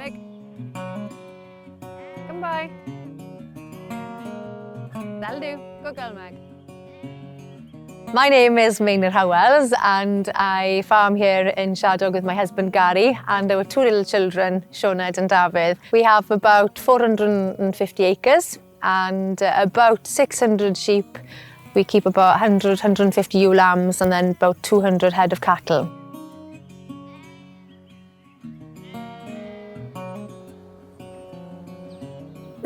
Meg. Come by. That'll do. Good girl, Meg. My name is Meinir Howells and I farm here in Shadog with my husband Gary and our two little children, Sioned and Dafydd. We have about 450 acres and about 600 sheep. We keep about 150 ewe lambs and then about 200 head of cattle.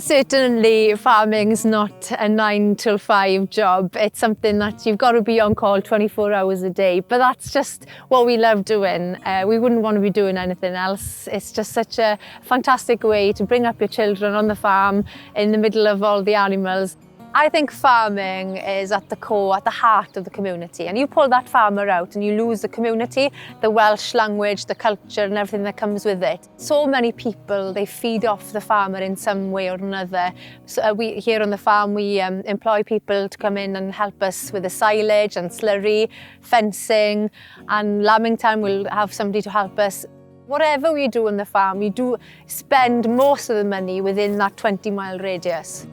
Certainly farming's not a 9 till 5 job. It's something that you've got to be on call 24 hours a day, but that's just what we love doing. We wouldn't want to be doing anything else. It's just such a fantastic way to bring up your children on the farm in the middle of all the animals. I think farming is at the core, at the heart of the community, and you pull that farmer out and you lose the community, the Welsh language, the culture and everything that comes with it. So many people, they feed off the farmer in some way or another. So we here on the farm, we employ people to come in and help us with the silage and slurry, fencing, and lambing time we'll have somebody to help us. Whatever we do on the farm, we do spend most of the money within that 20-mile radius.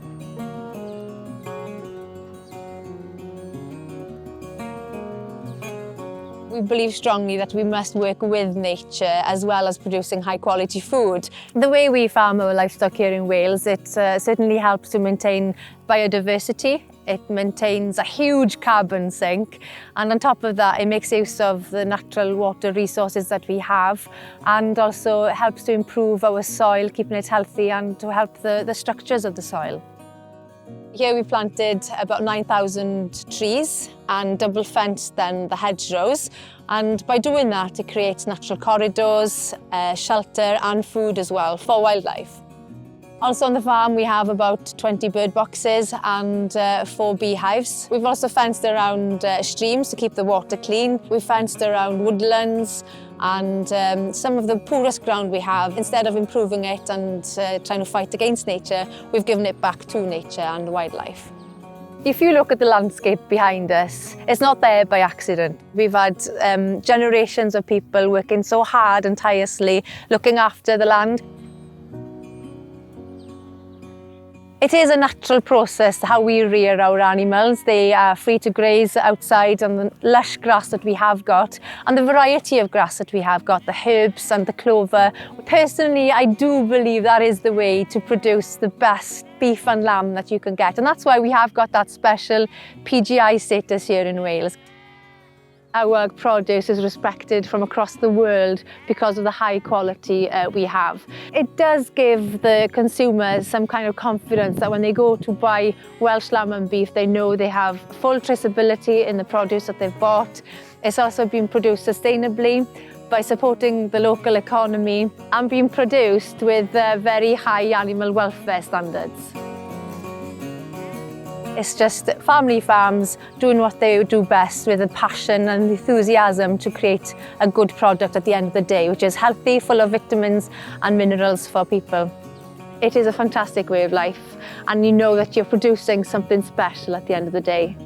We believe strongly that we must work with nature as well as producing high quality food. The way we farm our livestock here in Wales, it certainly helps to maintain biodiversity. It maintains a huge carbon sink, and on top of that it makes use of the natural water resources that we have, and also helps to improve our soil, keeping it healthy and to help the structures of the soil. Here we've planted about 9,000 trees and double fenced then the hedgerows, and by doing that it creates natural corridors, shelter and food as well for wildlife. Also on the farm we have about 20 bird boxes and 4 beehives. We've also fenced around streams to keep the water clean. We've fenced around woodlands and some of the poorest ground we have. Instead of improving it and trying to fight against nature, we've given it back to nature and wildlife. If you look at the landscape behind us, it's not there by accident. We've had generations of people working so hard and tirelessly looking after the land. It is a natural process how we rear our animals. They are free to graze outside on the lush grass that we have got and the variety of grass that we have got, the herbs and the clover. Personally, I do believe that is the way to produce the best beef and lamb that you can get, and that's why we have got that special PGI status here in Wales. Our produce is respected from across the world because of the high quality we have. It does give the consumers some kind of confidence that when they go to buy Welsh lamb and beef, they know they have full traceability in the produce that they've bought. It's also been produced sustainably by supporting the local economy and being produced with very high animal welfare standards. It's just family farms doing what they do best with the passion and enthusiasm to create a good product at the end of the day, which is healthy, full of vitamins and minerals for people. It is a fantastic way of life, and you know that you're producing something special at the end of the day.